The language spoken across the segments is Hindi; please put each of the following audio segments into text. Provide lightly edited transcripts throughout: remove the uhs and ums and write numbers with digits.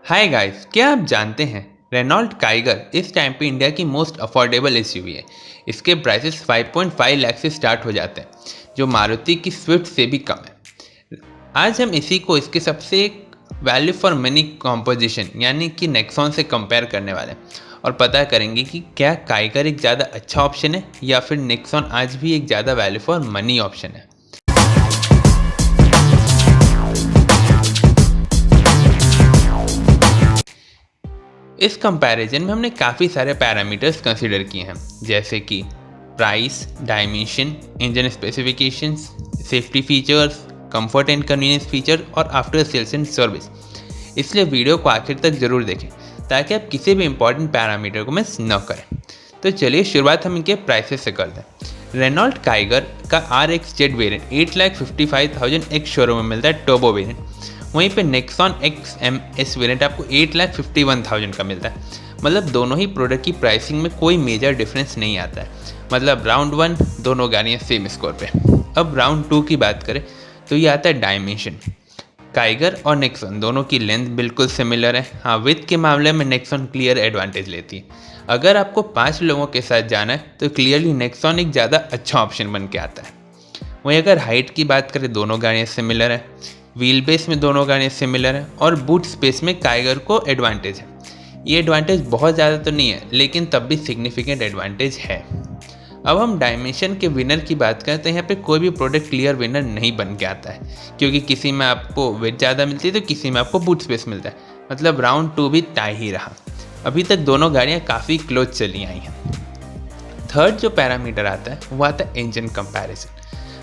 हाय गाइस, क्या आप जानते हैं रेनॉल्ट काइगर इस टाइम पे इंडिया की मोस्ट अफोर्डेबल एसयूवी है। इसके प्राइसेस 5.5 लाख से स्टार्ट हो जाते हैं, जो मारुति की स्विफ्ट से भी कम है। आज हम इसी को इसके सबसे वैल्यू फॉर मनी कॉम्पोजिशन यानी कि नेक्सॉन से कंपेयर करने वाले हैं और पता करेंगे कि क्या काइगर एक ज़्यादा अच्छा ऑप्शन है या फिर नेक्सॉन आज भी एक ज़्यादा वैल्यू फॉर मनी ऑप्शन है। इस कंपैरिजन में हमने काफ़ी सारे पैरामीटर्स कंसीडर किए हैं, जैसे कि price, dimension, engine specifications, safety features, comfort and convenience feature और आफ्टर सेल्स एंड सर्विस। इसलिए वीडियो को आखिर तक ज़रूर देखें ताकि आप किसी भी इंपॉर्टेंट पैरामीटर को मिस न करें। तो चलिए शुरुआत हम इनके प्राइसेस से करते हैं। रेनॉल्ट काइगर का RXZ वेरिएंट 8,55,000 एक शोरूम में मिलता है, टर्बो वेरिएंट। वहीं पे नेक्सॉन XMS वेरिएंट आपको 8,51,000 का मिलता है। मतलब दोनों ही प्रोडक्ट की प्राइसिंग में कोई मेजर डिफरेंस नहीं आता है। मतलब राउंड 1 दोनों गाड़ियाँ सेम स्कोर पे। अब राउंड 2 की बात करें तो ये आता है डायमेंशन। काइगर और नेक्सॉन दोनों की लेंथ बिल्कुल सिमिलर है। हाँ, विड्थ के मामले में नेक्सॉन क्लियर एडवांटेज लेती है। अगर आपको 5 लोगों के साथ जाना है तो क्लियरली नेक्सॉन एक ज़्यादा अच्छा ऑप्शन बन के आता है। वहीं अगर हाइट की बात करें, दोनों गाड़ियाँ सिमिलर है। व्हील बेस में दोनों गाड़ियाँ सिमिलर है और बूट स्पेस में काइगर को एडवांटेज है। ये एडवांटेज बहुत ज़्यादा तो नहीं है, लेकिन तब भी सिग्निफिकेंट एडवांटेज है। अब हम डायमेंशन के विनर की बात करें तो यहाँ पे कोई भी प्रोडक्ट क्लियर विनर नहीं बन के आता है, क्योंकि किसी में आपको वेट ज़्यादा मिलती है तो किसी में आपको बूट स्पेस मिलता है। मतलब राउंड 2 भी टाई ही रहा। अभी तक दोनों गाड़ियाँ काफ़ी क्लोज चली आई हैं। थर्ड जो पैरामीटर आता है वो आता है इंजन कंपैरिजन।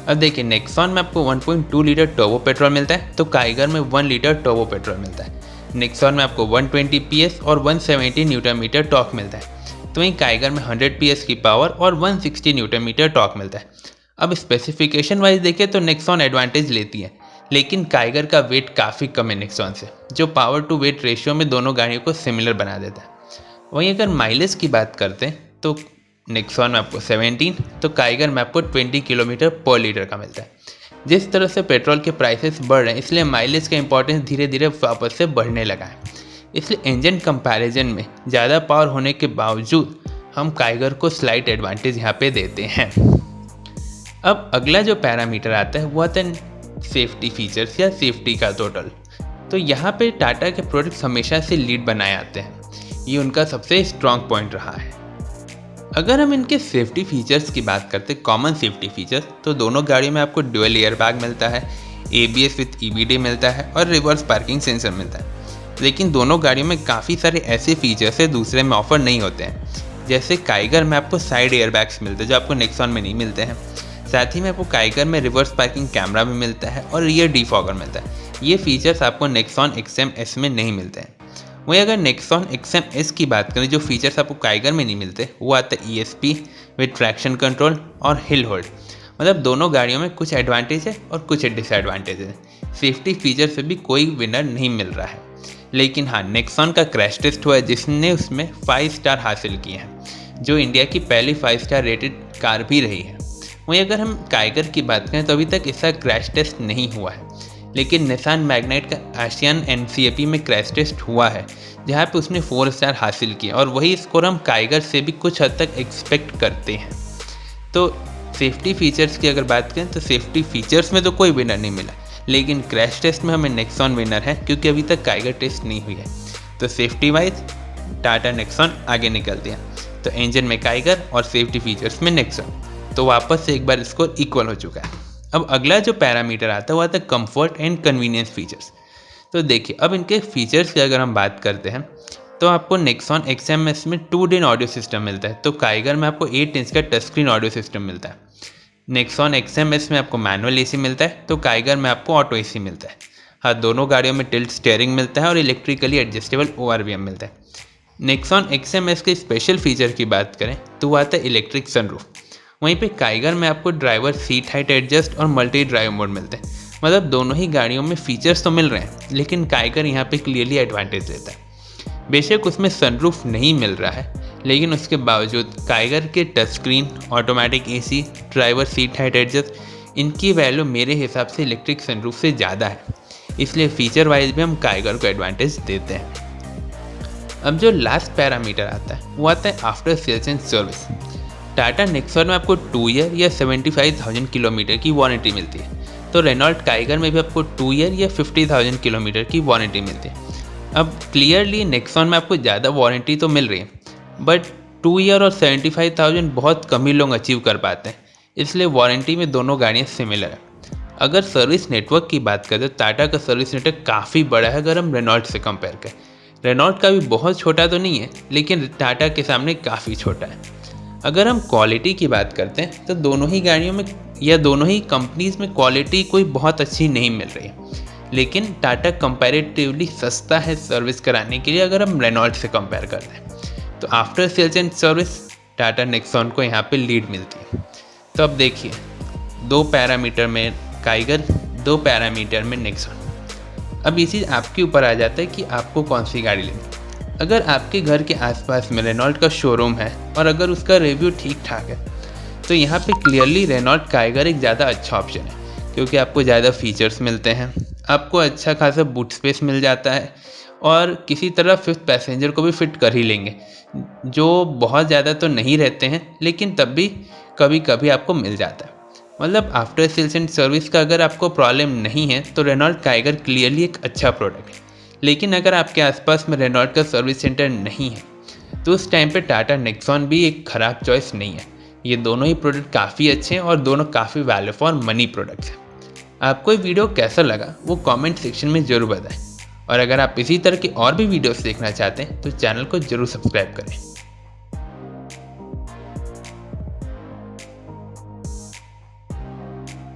अब देखिए, नेक्सॉन में आपको 1.2 लीटर टर्बो पेट्रोल मिलता है तो काइगर में 1 लीटर टर्बो पेट्रोल मिलता है। नेक्सॉन में आपको 120 PS और 170 न्यूटन मीटर टॉर्क मिलता है, तो वहीं काइगर में 100 PS की पावर और 160 न्यूटन मीटर टॉर्क मिलता है। अब स्पेसिफिकेशन वाइज देखें तो नेक्सॉन एडवांटेज लेती है, लेकिन काइगर का वेट काफ़ी कम है नेक्सॉन से, जो पावर टू वेट रेशियो में दोनों गाड़ियों को सिमिलर बना देता है। वहीं अगर माइलेज की बात करते हैं तो नेक्सॉन में आपको 17 तो काइगर में आपको 20 किलोमीटर पर लीटर का मिलता है। जिस तरह से पेट्रोल के प्राइसेस बढ़ रहे हैं, इसलिए माइलेज का इंपॉर्टेंस धीरे धीरे वापस से बढ़ने लगा है। इसलिए इंजन कंपैरिजन में ज़्यादा पावर होने के बावजूद हम काइगर को स्लाइट एडवांटेज यहाँ पे देते हैं। अब अगला जो पैरामीटर आता है वो आता है सेफ्टी फीचर्स या सेफ्टी का टोटल। तो यहाँ पे टाटा के प्रोडक्ट्स हमेशा से लीड बनाए आते हैं, ये उनका सबसे स्ट्रॉन्ग पॉइंट रहा है। अगर हम इनके सेफ्टी फीचर्स की बात करते हैं, कॉमन सेफ्टी फीचर्स, तो दोनों गाड़ियों में आपको ड्यूअल एयर बैग मिलता है, ABS विथ EBD मिलता है और रिवर्स पार्किंग सेंसर मिलता है। लेकिन दोनों गाड़ियों में काफ़ी सारे ऐसे फीचर्स है दूसरे में ऑफर नहीं होते हैं। जैसे काइगर में आपको साइड एयर बैग्स मिलते हैं जो आपको नेक्सॉन में नहीं मिलते हैं। साथ ही में आपको काइगर में रिवर्स पार्किंग कैमरा भी मिलता है और रियर डिफॉगर मिलता है। ये फीचर्स आपको नेक्सॉन XMS में नहीं मिलते हैं। वहीं अगर नेक्सॉन XMS की बात करें, जो फीचर्स आपको काइगर में नहीं मिलते, वो आता है ESP विद ट्रैक्शन कंट्रोल और हिल होल्ड। मतलब दोनों गाड़ियों में कुछ एडवांटेज है और कुछ डिसएडवांटेज है। सेफ्टी फीचर से भी कोई विनर नहीं मिल रहा है। लेकिन हाँ, नेक्सॉन का क्रैश टेस्ट हुआ है जिसने उसमें 5 स्टार हासिल किए हैं, जो इंडिया की पहली 5 स्टार रेटेड कार भी रही है। वहीं अगर हम काइगर की बात करें तो अभी तक इसका क्रैश टेस्ट नहीं हुआ है, लेकिन निसान मैग्नाइट का आशियान NCAP में क्रैश टेस्ट हुआ है, जहाँ पे उसने 4 स्टार हासिल किए और वही स्कोर हम काइगर से भी कुछ हद तक एक्सपेक्ट करते हैं। तो सेफ्टी फीचर्स की अगर बात करें तो सेफ्टी फीचर्स में तो कोई विनर नहीं मिला, लेकिन क्रैश टेस्ट में हमें नेक्सॉन विनर है, क्योंकि अभी तक काइगर टेस्ट नहीं हुई है। तो सेफ्टी वाइज टाटा नेक्सॉन आगे निकल दिया। तो इंजन में काइगर और सेफ्टी फीचर्स में नेक्सॉन, तो वापस से एक बार स्कोर इक्वल हो चुका है। अब अगला जो पैरामीटर आता है वो आता है कंफर्ट एंड कन्वीनियंस फीचर्स। तो देखिए, अब इनके फीचर्स की अगर हम बात करते हैं तो आपको नेक्सॉन XMS में 2 DIN ऑडियो सिस्टम मिलता है, तो काइगर में आपको 8 इंच का टच स्क्रीन ऑडियो सिस्टम मिलता है। नेक्सॉन XMS में आपको मैनुअल AC मिलता है, तो काइगर में आपको ऑटो AC मिलता है। हाँ, दोनों गाड़ियों में टिल्ट स्टीयरिंग मिलता है और इलेक्ट्रिकली एडजस्टेबल ORVM मिलता है। नेक्सॉन XMS के स्पेशल फीचर की बात करें तो वो आता है इलेक्ट्रिक सनरूफ। वहीं पे काइगर में आपको ड्राइवर सीट हाइट एडजस्ट और मल्टी ड्राइव मोड मिलते हैं। मतलब दोनों ही गाड़ियों में फीचर्स तो मिल रहे हैं, लेकिन काइगर यहाँ पे क्लियरली एडवांटेज देता है। बेशक उसमें सनरूफ नहीं मिल रहा है, लेकिन उसके बावजूद काइगर के touch screen, automatic AC, driver seat height adjust, इनकी वैल्यू मेरे हिसाब से इलेक्ट्रिक सनरूफ से ज़्यादा है। इसलिए फीचर वाइज भी हम काइगर को एडवांटेज देते हैं। अब जो लास्ट पैरामीटर आता है वो आता है after sales and service. Tata Nexon में आपको 2 ईयर या 75,000 किलोमीटर की वारंटी मिलती है, तो रेनॉल्ट काइगर में भी आपको 2 ईयर या 50,000 किलोमीटर की वारंटी मिलती है। अब क्लियरली नेक्सॉन में आपको ज़्यादा वारंटी तो मिल रही है, बट 2 ईयर और 75,000 बहुत कम ही लोग अचीव कर पाते हैं, इसलिए वारंटी में दोनों गाड़ियाँ सिमिलर है। अगर सर्विस नेटवर्क की बात करें तो टाटा का सर्विस नेटवर्क काफ़ी बड़ा है अगर हम रेनॉल्ट से कंपेयर करें। रेनॉल्ट का भी बहुत छोटा तो नहीं है, लेकिन टाटा के सामने काफ़ी छोटा है। अगर हम क्वालिटी की बात करते हैं तो दोनों ही गाड़ियों में या दोनों ही कंपनीज़ में क्वालिटी कोई बहुत अच्छी नहीं मिल रही है, लेकिन टाटा कंपैरेटिवली सस्ता है सर्विस कराने के लिए अगर हम रेनॉल्ट से कंपेयर करते हैं। तो after sales and service Tata Nexon को यहाँ पे लीड मिलती है। तो अब देखिए, 2 पैरामीटर में काइगर, 2 पैरामीटर में नेक्सॉन। अब ये चीज़ आपके ऊपर आ जाता है कि आपको कौन सी गाड़ी लेनी। अगर आपके घर के आसपास में रेनॉल्ट का शोरूम है और अगर उसका रिव्यू ठीक ठाक है तो यहाँ पे क्लियरली रेनॉल्ट काइगर एक ज़्यादा अच्छा ऑप्शन है, क्योंकि आपको ज़्यादा फीचर्स मिलते हैं, आपको अच्छा खासा बूट स्पेस मिल जाता है और किसी तरह 5th पैसेंजर को भी फिट कर ही लेंगे, जो बहुत ज़्यादा तो नहीं रहते हैं लेकिन तब भी कभी कभी आपको मिल जाता है। मतलब आफ्टर सेल्स एंड सर्विस का अगर आपको प्रॉब्लम नहीं है तो रेनॉल्ट काइगर क्लियरली एक अच्छा प्रोडक्ट है। लेकिन अगर आपके आसपास में रेनॉल्ट का सर्विस सेंटर नहीं है तो उस टाइम पे टाटा नेक्सॉन भी एक ख़राब चॉइस नहीं है। ये दोनों ही प्रोडक्ट काफ़ी अच्छे हैं और दोनों काफ़ी वैल्यू फॉर मनी प्रोडक्ट्स हैं। आपको ये वीडियो कैसा लगा वो कमेंट सेक्शन में ज़रूर बताएं, और अगर आप इसी तरह की और भी वीडियोस देखना चाहते हैं तो चैनल को ज़रूर सब्सक्राइब करें।